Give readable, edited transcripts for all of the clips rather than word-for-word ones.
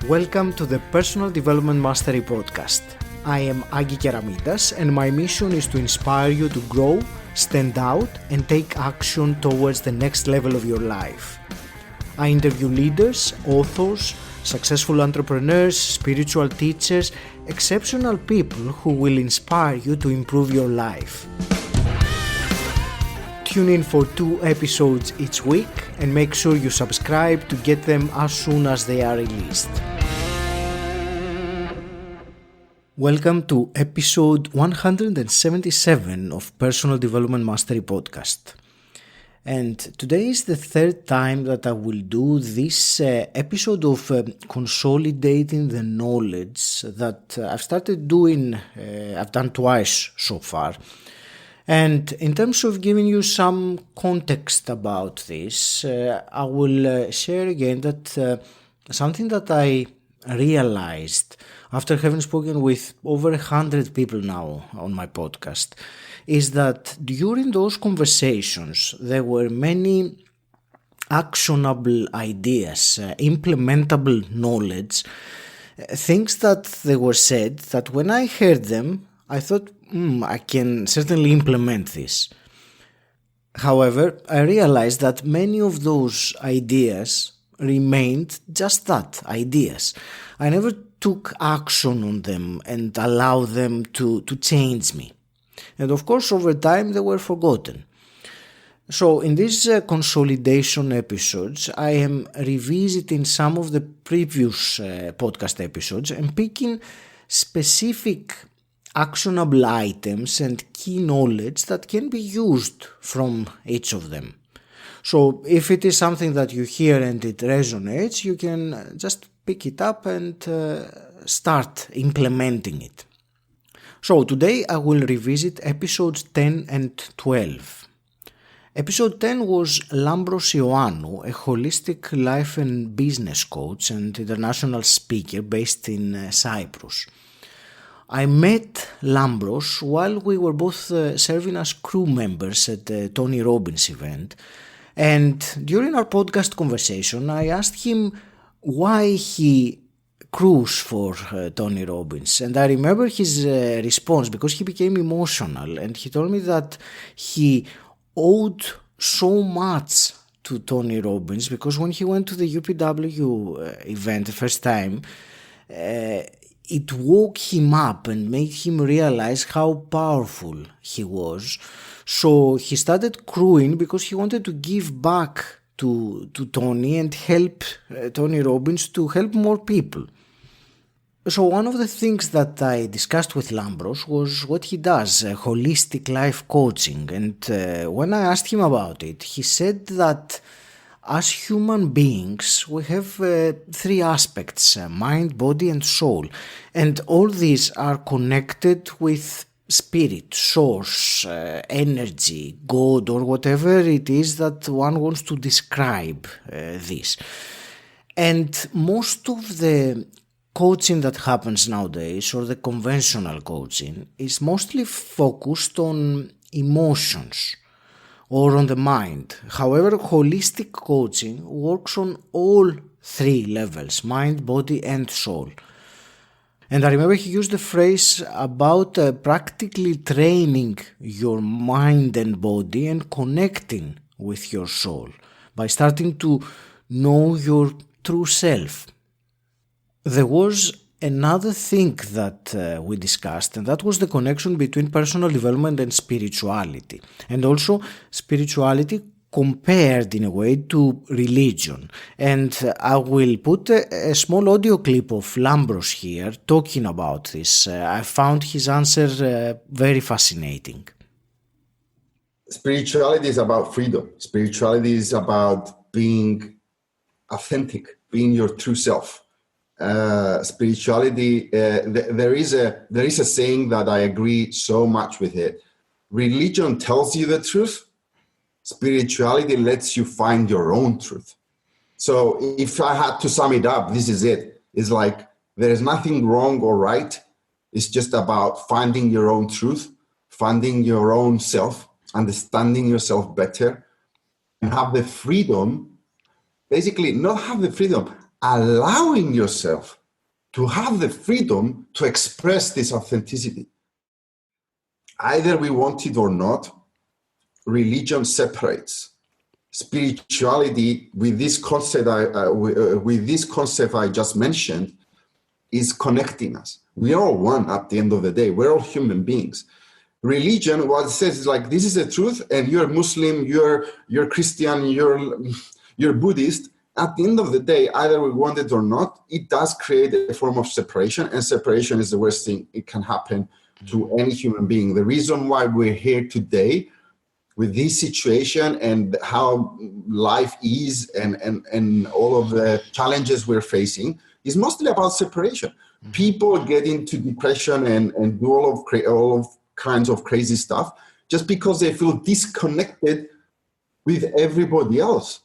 Welcome to the Personal Development Mastery Podcast. I am 𝗁𝗁𝗄𝗲 and my mission is to inspire you to grow, stand out, and take action towards the next level of your life. I interview leaders, authors, successful entrepreneurs, spiritual teachers, exceptional people who will inspire you to improve your life. Tune in for 2 episodes each week and make sure you subscribe to get them as soon as they are released. Welcome to episode 177 of Personal Development Mastery Podcast. And today is the 3rd time that I will do this episode of consolidating the knowledge that I've started doing, I've done twice so far. And in terms of giving you some context about this, I will share again that something that I realized after having spoken with over 100 people now on my podcast is that during those conversations there were many actionable ideas, implementable knowledge, things that they were said that when I heard them I thought, I can certainly implement this. However, I realized that many of those ideas remained just that, ideas. I never took action on them and allowed them to change me. And of course, over time, they were forgotten. So in these consolidation episodes, I am revisiting some of the previous podcast episodes and picking specific actionable items and key knowledge that can be used from each of them. So if it is something that you hear and it resonates, you can just pick it up and start implementing it. So today I will revisit episodes 10 and 12. Episode 10 was Lampros Ioannou, a holistic life and business coach and international speaker based in Cyprus. I met Lampros while we were both serving as crew members at the Tony Robbins event, and during our podcast conversation I asked him why he crews for Tony Robbins, and I remember his response because he became emotional and he told me that he owed so much to Tony Robbins because when he went to the 𝗁𝗁𝗄𝗆 event the first time, it woke him up and made him realize how powerful he was. So he started crewing because he wanted to give back to Tony and help Tony Robbins to help more people. So one of the things that I discussed with Lampros was what he does, holistic life coaching. And when I asked him about it, he said that as human beings, we have 3 aspects, mind, body and soul. And all these are connected with spirit, source, energy, God, or whatever it is that one wants to describe this. And most of the coaching that happens nowadays, or the conventional coaching, is mostly focused on emotions or on the mind. However, holistic coaching works on all 3 levels, mind, body and soul. And I remember he used the phrase about practically training your mind and body and connecting with your soul by starting to know your true self. There was another thing that we discussed, and that was the connection between personal development and spirituality, and also spirituality compared in a way to religion. And I will put a small audio clip of Lampros here talking about this. I found his answer very fascinating. Spirituality is about freedom. Spirituality is about being authentic, being your true self. Spirituality, there is a saying that I agree so much with it. Religion tells you the truth. Spirituality lets you find your own truth. So if I had to sum it up, this is it. It's like there is nothing wrong or right. It's just about finding your own truth, finding your own self, understanding yourself better, and have the freedom, basically not have the freedom, allowing yourself to have the freedom to express this authenticity. Either we want it or not, religion separates. Spirituality, with this concept I just mentioned, is connecting us. We are all one at the end of the day. We're all human beings. Religion, what it says is like, this is the truth, and you're Muslim, you're Christian, you're Buddhist. At the end of the day, either we want it or not, it does create a form of separation, and separation is the worst thing it can happen to any human being. The reason why we're here today with this situation and how life is and all of the challenges we're facing is mostly about separation. People get into depression and do all of kinds of crazy stuff just because they feel disconnected with everybody else.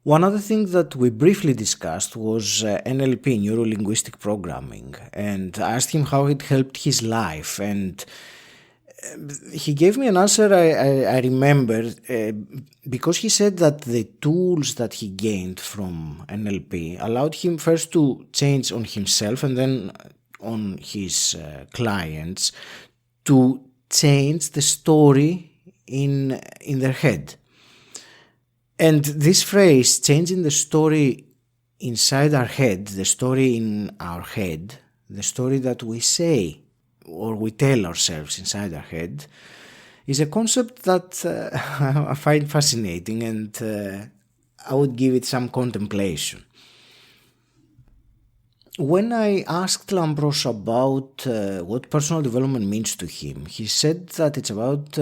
One other thing that we briefly discussed was NLP, neuro-linguistic programming, and I asked him how it helped his life, and he gave me an answer I remember, because he said that the tools that he gained from NLP allowed him first to change on himself and then on his clients to change the story in their head. And this phrase, changing the story inside our head, the story in our head, the story that we say or we tell ourselves inside our head, is a concept that I find fascinating, and I would give it some contemplation. When I asked Lampros about what personal development means to him, he said that it's about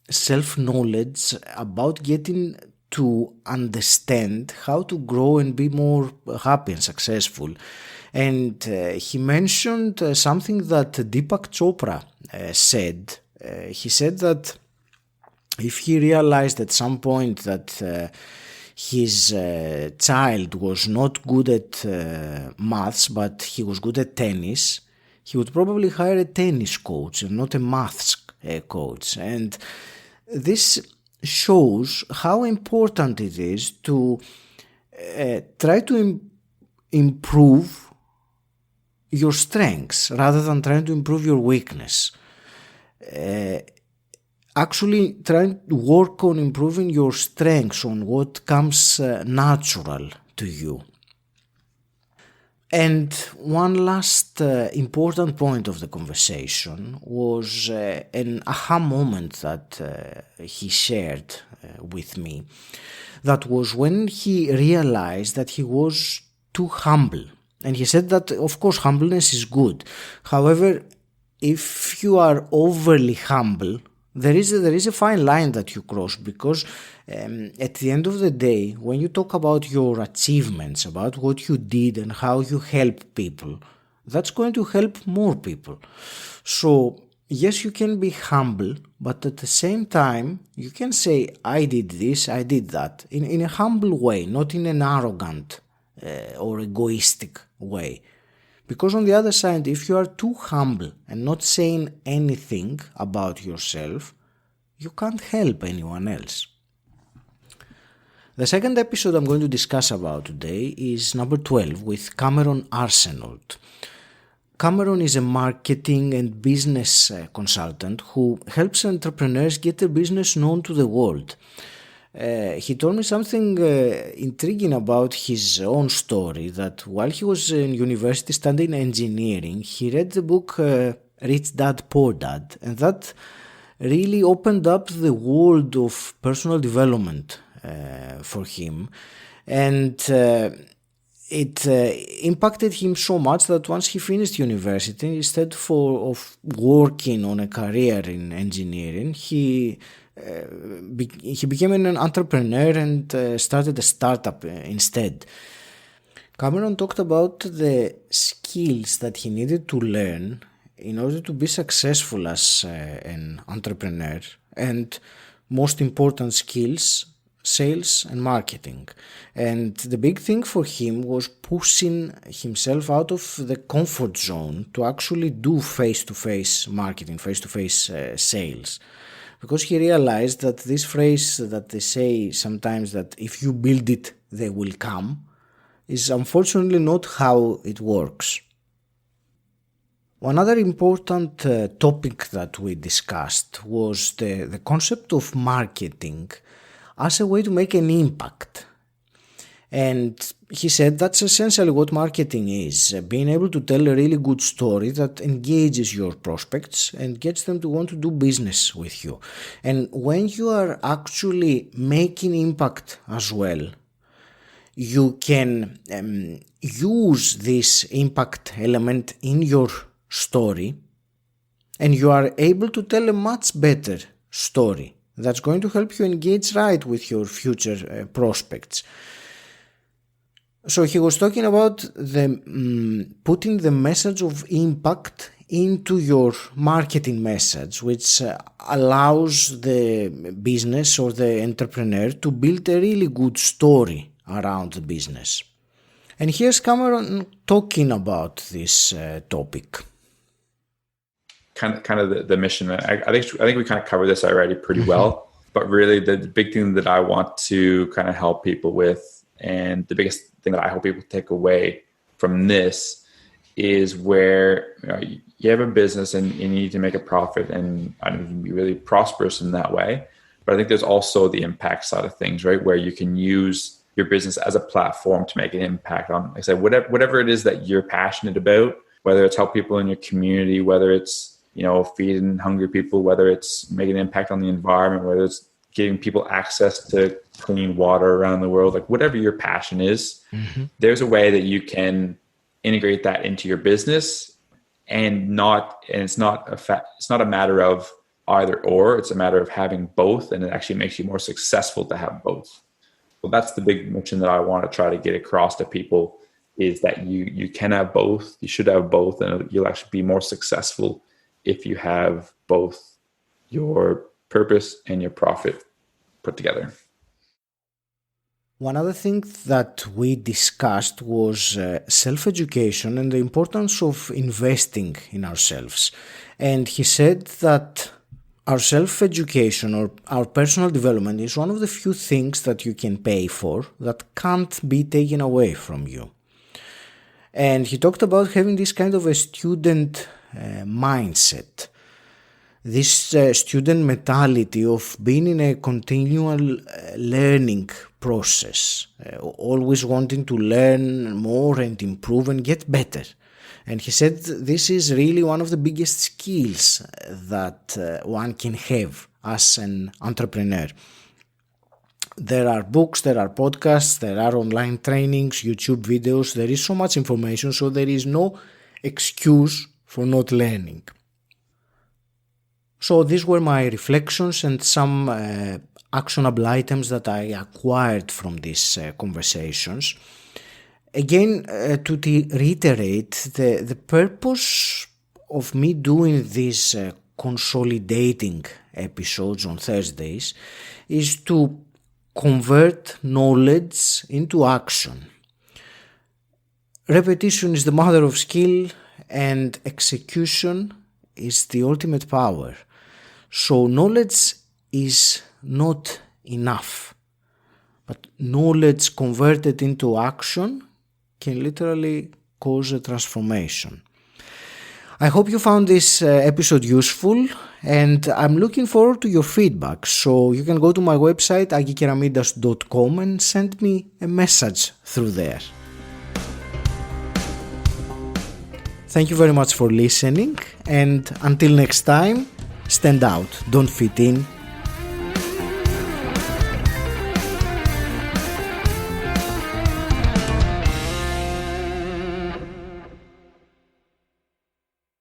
self-knowledge, about getting to understand how to grow and be more happy and successful. And he mentioned something that 𝗁𝗁𝗄𝘆𝗀𝗲 said. He said that if he realized at some point that his child was not good at maths, but he was good at tennis, he would probably hire a tennis coach and not a maths coach. And this shows how important it is to try to improve your strengths rather than trying to improve your weakness. Actually trying to work on improving your strengths, on what comes natural to you. And one last important point of the conversation was an aha moment that he shared with me. That was when he realized that he was too humble. And he said that, of course, humbleness is good. However, if you are overly humble, there is a fine line that you cross, because at the end of the day, when you talk about your achievements, about what you did and how you help people, that's going to help more people. So yes, you can be humble, but at the same time, you can say, I did this, I did that, in a humble way, not in an arrogant or egoistic way. Because on the other side, if you are too humble and not saying anything about yourself, you can't help anyone else. The second episode I'm going to discuss about today is number 12 with Arsenault. Cameron is a marketing and business consultant who helps entrepreneurs get their business known to the world. He told me something intriguing about his own story, that while he was in university studying engineering, he read the book Rich Dad, Poor Dad, and that really opened up the world of personal development for him. And it impacted him so much that once he finished university, instead of working on a career in engineering, he became an entrepreneur and started a startup instead. Cameron talked about the skills that he needed to learn in order to be successful as an entrepreneur, and most important skills, sales and marketing. And the big thing for him was pushing himself out of the comfort zone to actually do face-to-face marketing, face-to-face sales. Because he realized that this phrase that they say sometimes, that if you build it, they will come is unfortunately not how it works. One other important topic that we discussed was the concept of marketing as a way to make an impact. And he said that's essentially what marketing is, being able to tell a really good story that engages your prospects and gets them to want to do business with you. And when you are actually making impact as well, you can use this impact element in your story, and you are able to tell a much better story that's going to help you engage right with your future prospects. So he was talking about putting the message of impact into your marketing message, which allows the business or the entrepreneur to build a really good story around the business. And here's Cameron talking about this topic. Kind of the mission. I think we kind of covered this already pretty well, but really the big thing that I want to kind of help people with, and the biggest thing that I hope people take away from this, is where you have a business and you need to make a profit and be really prosperous in that way. But I think there's also the impact side of things, right? Where you can use your business as a platform to make an impact on, like I said, whatever it is that you're passionate about, whether it's help people in your community, whether it's feeding hungry people, whether it's making an impact on the environment, whether it's giving people access to clean water around the world, like whatever your passion is, there's a way that you can integrate that into your business, and it's not a matter of either or, it's a matter of having both, and it actually makes you more successful to have both. Well, that's the big mission that I want to try to get across to people, is that you can have both, you should have both, and you'll actually be more successful if you have both your purpose and your profit put together. One other thing that we discussed was self-education and the importance of investing in ourselves. And he said that our self-education or our personal development is one of the few things that you can pay for that can't be taken away from you. And he talked about having this kind of a student mindset, this student mentality of being in a continual learning process, always wanting to learn more and improve and get better. And he said this is really one of the biggest skills that one can have as an entrepreneur. There are books, there are podcasts, there are online trainings, YouTube videos, there is so much information, so there is no excuse for not learning. So these were my reflections and some actionable items that I acquired from these conversations. Again, to reiterate, the purpose of me doing these consolidating episodes on Thursdays is to convert knowledge into action. Repetition is the mother of skill, and execution is the ultimate power. So knowledge is not enough, but knowledge converted into action can literally cause a transformation. I hope you found this episode useful, and I'm looking forward to your feedback. So you can go to my website 𝗁𝗁𝗄𝗆𝗄 and send me a message through there. Thank you very much for listening, and until next time, stand out, don't fit in,